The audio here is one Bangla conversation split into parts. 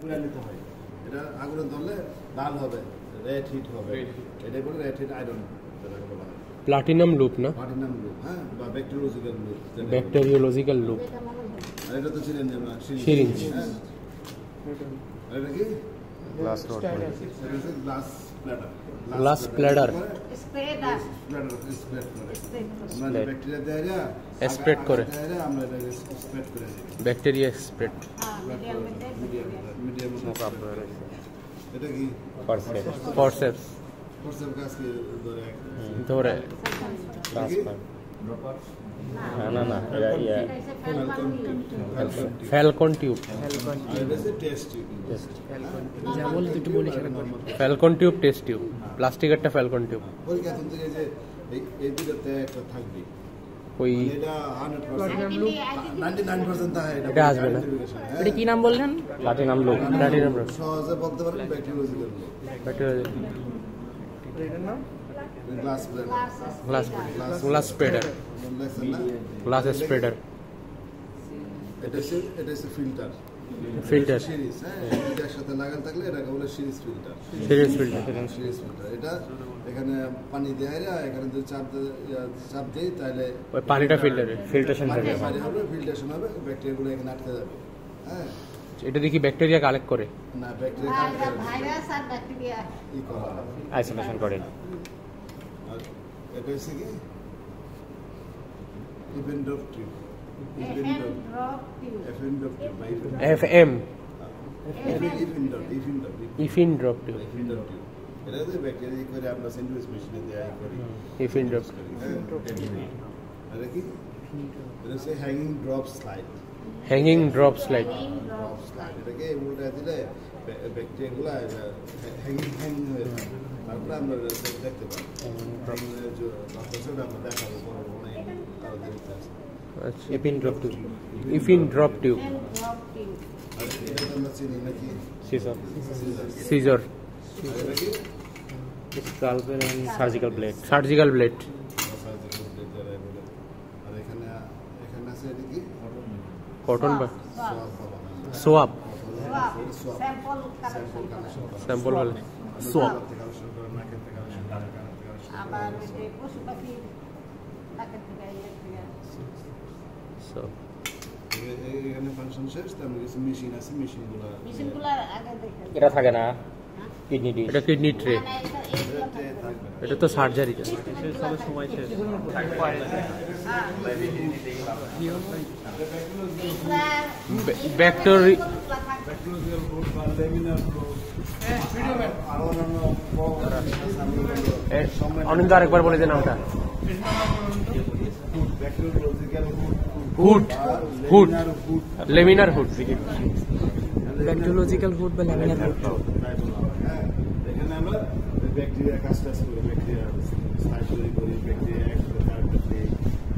পুরা নিতে হয়। এটা আগুনে ধরলে লাল হবে, রেড হিট হবে, এটাই বলে red heat iron. Platinum loop না? প্লাটিনাম লুপ, হ্যাঁ, বা ব্যাকটেরিওলজিক্যাল লুপ। Bacteriological loop. আর এটা তো ছিলেন যে সিরিঞ্জ। আর এটা কি? Glass rod. Glass platter. Glass platter. Spreader. আমরা ব্যাকটেরিয়া দেয় না, স্প্রেড করে। আমরা এটা স্প্রেড করে দিই। Bacteria spread. মিডিয়াম এটা কি? ফরসেপস। ফরসেপ কাজ কি ধরে ট্রান্সফার। না না এটা falcon tube. Falcon tube test tube. প্লাস্টিকেরটা ফ্যালকন টিউব। এই দুটোতে একটা থাকবে। ওই এটা 99% থাকে। এটা আসবে না। এটা কি নাম বললেন? Platinum loop. Platinum loop. সহজে বলতে পারবেন ব্যাকটেরিওলজিক্যাল লুপ। এটার নাম glass platter. Glass spreader. Glass spreader. এটা হচ্ছে ফিল্টার। ফিল্টার। সিরিজ, হ্যাঁ, এটার সাথে লাগান থাকলে এটাকে বলে series filter. Series filter. Series filter. এটা এখানে পানি দেয় না, এখানে যদি চাপ দেই তাহলে ওই পানিটা ফিল্টারেশন হবে। পানি হবে, ফিল্টারেশন হবে, ব্যাকটেরিয়াগুলো এখানে আটকে যাবে। হ্যাঁ, এটা দেখি ব্যাকটেরিয়া কালেক্ট করে। না, ব্যাকটেরিয়া ভাইরাস আর ব্যাকটেরিয়া ই করা হয়। আইসোলেশন করে। আর এটা হচ্ছে কি? Eppendorf tube. FM. Eppendorf tube. এটা তো ব্যাকটেরিয়া করে আমরা সেন্ট্রিফিউজ মেশিনে দেয়া করি। Eppendorf. এটা কি? এটা হচ্ছে hanging drop slide. Hanging drop slide. এটাকে উল্টা দিলে ব্যাকটেরিয়াগুলো হ্যাঙ্গিং হয়ে যায়। তারপরে আমরা দেখতে পাই। আমরা দেখাবো বড় বড় আরো দেখতে আছে। আচ্ছা, Eppendorf tube. Eppendorf tube. আর এটা আমরা চিনি নাকি? সিজার। সিজার। এটা কি? Scalpel and surgical blade. Surgical blade. আর এখানে আছে এটা কি? কটন বা সোয়াব। স্যাম্পল বলে সোয়াব। আবার পশু পাখি নাকের থেকে সো এখানে ফাংশন শেষ। তারপরে কিছু মেশিন আছে, মেশিনগুলো আগে দেখেন। এটা থাকে না কিডনি ডিশ। এটা কিডনি ট্রে। এটা তো সার্জারিটা। সময় শেষ। ব্যাকটেরি অনিন্দ আরেকবার বলে দেন নামটা। Hood. Hood. Laminar hood. Bacteriological hood বা ল্যামিনার হুড। এখানে আমরা ব্যাকটেরিয়া কাজ করি, ব্যাকটেরিয়া সাইড তৈরি করি, ব্যাকটেরিয়া একসাথে তারপরে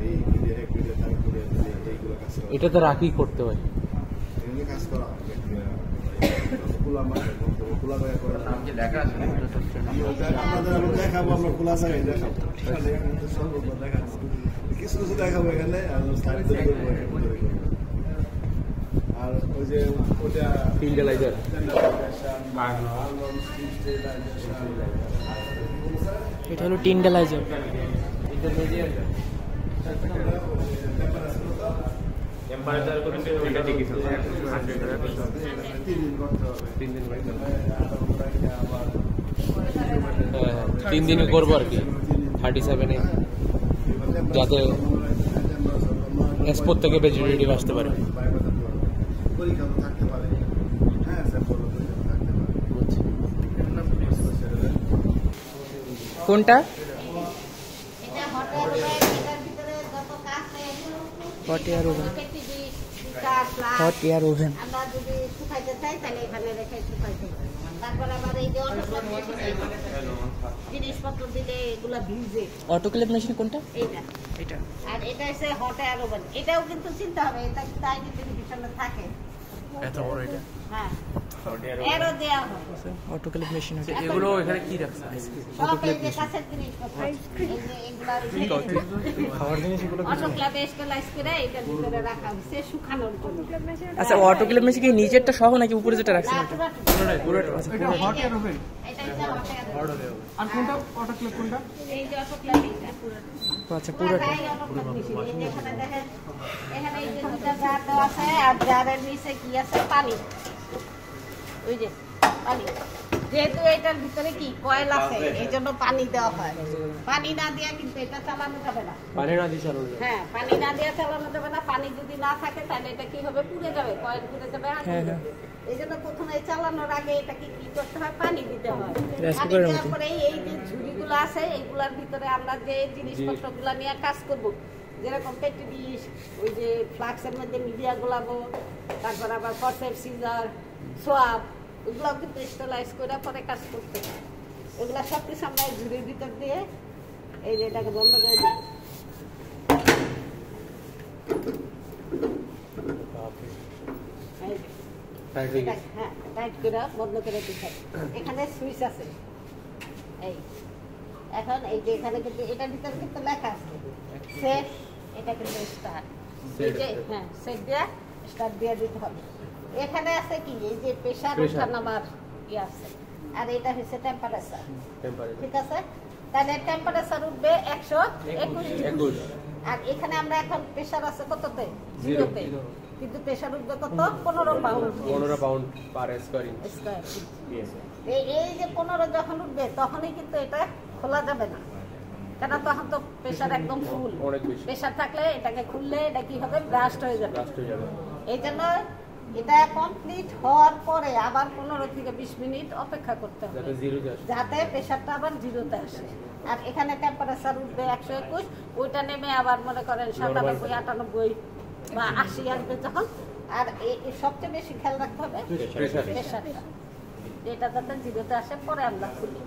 এই ব্যাকটেরিয়া তারপরে এইগুলো কাজ করা। এটা তো রাখি করতে হয়। এখানে কাজ করা হয় ব্যাকটেরিয়া খোলা মাঠে খোলা জায়গা করে। নামটি লেখা আছে না? আমরা দেখাবো, আমরা খোলা জায়গায় দেখাবো। কিছু কিছু দেখাবো এখানে, আর সাইড তৈরি করবো এখানে। আর ওই যে ওটা ফিল্ডালাইজার। এটা হলো টিন্ডালাইজার। টেম্পারেচার করে এটা ঠিকই আছে। 3 দিনে করবো আর কি 37-এ, যাতে এক্সপোর্ট থেকে ভেজিটেটিভ আসতে পারে। কোনটা? Hot air oven. Hot air oven. আমরা যদি শুকাইতে চাই তাহলে এখানে রেখে শুকাইতে। তারপর আবার এই যে জিনিসপত্র দিলে এগুলা ভিজে। অটোক্লেভ মেশিন কোনটা? এইটা। এটা। আর এটা হচ্ছে হট এয়ার ওভেন। এটাও কিন্তু চিন্তা হবে, এটা কিন্তু আইডেন্টিফিকেশনে থাকে। এত বড় এটা? হ্যাঁ। এরও দেওয়া হবে অটোক্লেভ মেশিন আছে এগুলো এখানে কি রাখছে? সব এই যে কাছের জিনিসপত্র এই যে এগুলা খাওয়ার জিনিস এগুলো অটোক্লেভে স্টেলাইজ করে এটার ভিতরে রাখা হচ্ছে শুকানোর জন্য। আচ্ছা অটোক্লেভ মেশিন কি নিচেরটা সহ নাকি উপরে যেটা রাখছেন না, ওটা পুরোটা। আচ্ছা, এটা হট এয়ার ওভেন। এটা হচ্ছে হট এয়ার ওভেন। আর কোনটা অটোক্লেভ কোনটা? এই যে অটোক্লেভ এটা পুরোটা। আচ্ছা পুরোটা পুরাটাই অটোক্লেভ মেশিন। এই যে এখানে দেখেন, এখানে এই যে দুটো জার দেওয়া আছে আর জারের নিচে কি আছে পানি। ওই যে পানি। যেহেতু এটার ভিতরে কি কয়েল আছে এই জন্য পানি দেওয়া হয়। পানি না দিয়ে কিন্তু এটা চালানো যাবে না। পানি না দিয়ে চালানো যায়। হ্যাঁ, পানি না দিয়ে চালানো যাবে না। পানি যদি না থাকে তাহলে এটা কি হবে, পুড়ে যাবে, কয়েল পুড়ে যাবে। হ্যাঁ, হ্যাঁ। এই জন্য প্রথমে চালানোর আগে এটাকে কি করতে হয়, পানি দিতে হয়। Rice পানি cooker এর দেওয়ার মতো। পরে এই যে ঝুড়িগুলো আছে এইগুলোর ভিতরে আমরা যে জিনিসপত্রগুলো নিয়ে কাজ করব, যেরকম পেটি ডিশ, ওই যে ফ্লাক্সের মধ্যে মিডিয়া গোলাবো, তারপর আবার ফরসেপ সিজার, সোয়াব, ওগুলো কিন্তু স্টেলাইজ করে পরে কাজ করতে হয়। ওগুলো সব কিছু আমরা এই ঝুড়ির ভিতর দিয়ে এই যে এটাকে বন্ধ করে দিই। এই যে। টাইট হয়ে গেছে। হ্যাঁ, টাইট করে বন্ধ করে দিতে হবে। এখানে সুইচ আছে। এই এখন এই যে এখানে কিন্তু এটার ভিতরে কিন্তু লেখা আছে সেট, এটা কিন্তু স্টার্ট। এই যে হ্যাঁ, সেট দিয়ে স্টার্ট দিয়ে দিতে হবে। এখানে আছে কি এই যে প্রেসার ওঠানামার ইয়ে আছে, আর এটা হচ্ছে টেম্পারেচার। ঠিক আছে, তাহলে টেম্পারেচার উঠবে 121। আর এখানে আমরা এখন প্রেসার আছে কততে, 0-তে, কিন্তু প্রেসার উঠবে কত, 15 pound. 15 pound per square inch. এই যে 15 যখন উঠবে তখনই কিন্তু এটা খোলা যাবে না, কেন তখন তো প্রেসার একদম ফুল। অনেক বেশি। প্রেসার থাকলে এটাকে খুললে এটা কি হবে, ব্রাস্ট হয়ে যাবে। ব্লাস্ট হয়ে যাবে। এই জন্য এটা কমপ্লিট হওয়ার পরে আবার 15 থেকে 20 মিনিট অপেক্ষা করতে হবে, যাতে জিরোতে আসে। যাতে প্রেসারটা আবার 0-তে আসে। আর এখানে টেম্পারেচার উঠবে 121, ওইটা নেমে আবার মনে করেন 97, 98 বা 80 আসবে যখন। আর সবচেয়ে বেশি খেয়াল রাখতে হবে প্রেসারটা, এটা যাতে 0-তে আসে। পরে আমরা খুলি,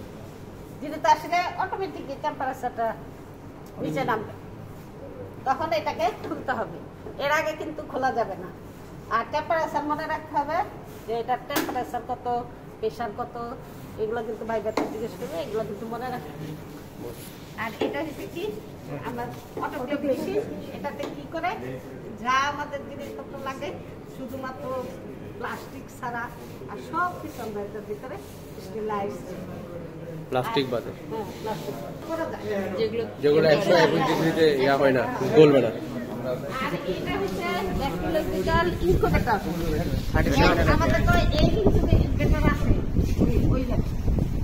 0-তে আসলে অটোমেটিকলি টেম্পারেচারটা নিচে নামবে, তখন এটাকে খুলতে হবে। এর আগে কিন্তু খোলা যাবে না। আর টেম্পারেচার মনে রাখতে হবে যে এটা টেম্পারেচার কত, প্রেসার কত, এগুলো কিন্তু ভাইবারটা জিজ্ঞেস করবে, এগুলো কিন্তু মনে রাখতে হবে। আর এটা হচ্ছে কি আমরা অটোক্লেভ মেশিন, এটাতে কি করে যা আমাদের জিনিসপত্র লাগে শুধুমাত্র প্লাস্টিক ছাড়া আর সব কিছু আমরা এটার ভিতরে স্টেলাইজ প্লাস্টিক বাদে হ্যাঁ প্লাস্টিক করা যায়, যেগুলো 121 ডিগ্রিতে ইয়া হয় না, গলবে না। আর এটা হচ্ছে ব্যাকটেরিয়াল ইনকিউবেটর। আমাদের তো এই ইনকিউবেটর আছে ওই জায়গায়,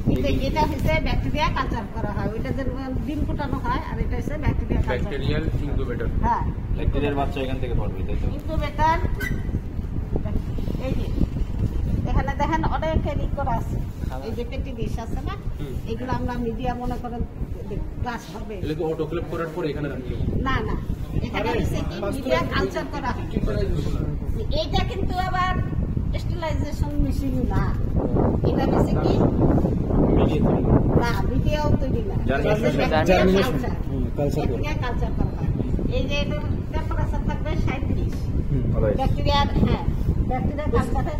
কিন্তু এটা হচ্ছে ব্যাকটেরিয়া কালচার করা হয়, ওইটা যে ডিম ফোটানো হয়, আর এটা হচ্ছে ব্যাকটেরিয়া কালচার। Bacterial incubator. হ্যাঁ, ব্যাকটেরিয়ার বাচ্চা এখান থেকে পড়বে, তাই তো? ইনকিউবেটর এই যে এখানে দেখেন অনেক ই করা আছে, এই যে পেটি ডিশ আছে না, এগুলো আমরা মিডিয়া মনে করেন ক্লাস হবে। এগুলো কি অটোক্লেভ করার পর এখানে রাখবে? না না, এখানে হচ্ছে কি মিডিয়া কালচার করা হয়। এইটা কিন্তু আবার স্টেলাইজেশন মেশিন না, এটা হচ্ছে কি না মিডিয়াও তৈরি না, ব্যাকটেরিয়া কালচার করা হয়। এই যে এটার টেম্পারেচার থাকবে 37। ব্যাকটেরিয়ার হ্যাঁ ব্যাকটেরিয়া কালচারে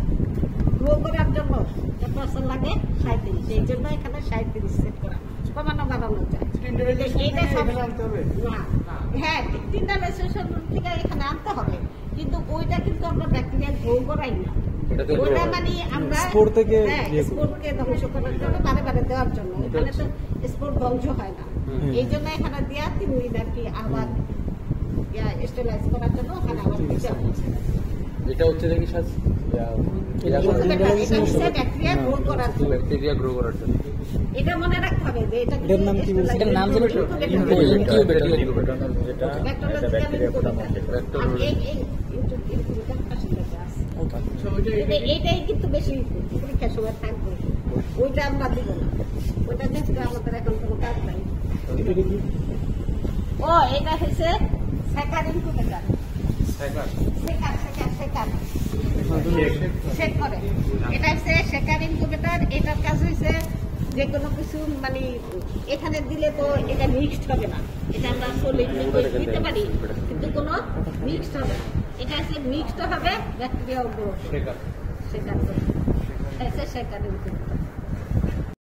গ্রো করার জন্য টেম্পারেচার লাগে 37, এই জন্য এখানে 37 সেট করা, কমানো বাড়ানো যায়। এইটা সব না, হ্যাঁ 3টা রেজিস্ট্রেশন থেকে এখানে আনতে হবে, কিন্তু ওইটা কিন্তু আমরা ব্যাকটেরিয়া গ্রো করাই না, ওইটা মানে আমরা স্পোরকে ধ্বংস করার জন্য বারে বারে দেওয়ার জন্য। এখানে তো স্পোর ধ্বংস হয় না, এই জন্য এখানে দেওয়া 3 দিন আর কি আবার স্টেলাইজ করার জন্য ওখানে আবার দিতে হবে। এটা হচ্ছে দেখি সাজ ব্যাকটেরিয়া গ্রো করার জন্য, ব্যাকটেরিয়া গ্রো করার জন্য। এটা মনে রাখতে হবে যে এটা এটার নাম কি বলছেন? এটার নাম যেটা ইনকিউবেটর। যেটা ব্যাকটেরিয়া প্রোডাক্ট। এইটাই কিন্তু বেশি পরীক্ষার সময় থাকবে, ওইটা আমরা দিব না, ওইটা দেখতে আমাদের এখন কোনো কাজ নাই। ও এটা হচ্ছে সেকার ইনকিউবেটর, সেট করে। এটা হচ্ছে সেকার ইনকিউবেটর। এটার কাজ হচ্ছে যে কোনো কিছু মানে এখানে দিলে তো এটা মিক্সড হবে না, এটা আমরা সলিড লিকুইড দিতে পারি কিন্তু কোনো মিক্সড হবে না, এটা হচ্ছে মিক্সড হবে ব্যাকটেরিয়া গ্রো সেকার করে। পাঠাইছে সেখানে উঠে দিতে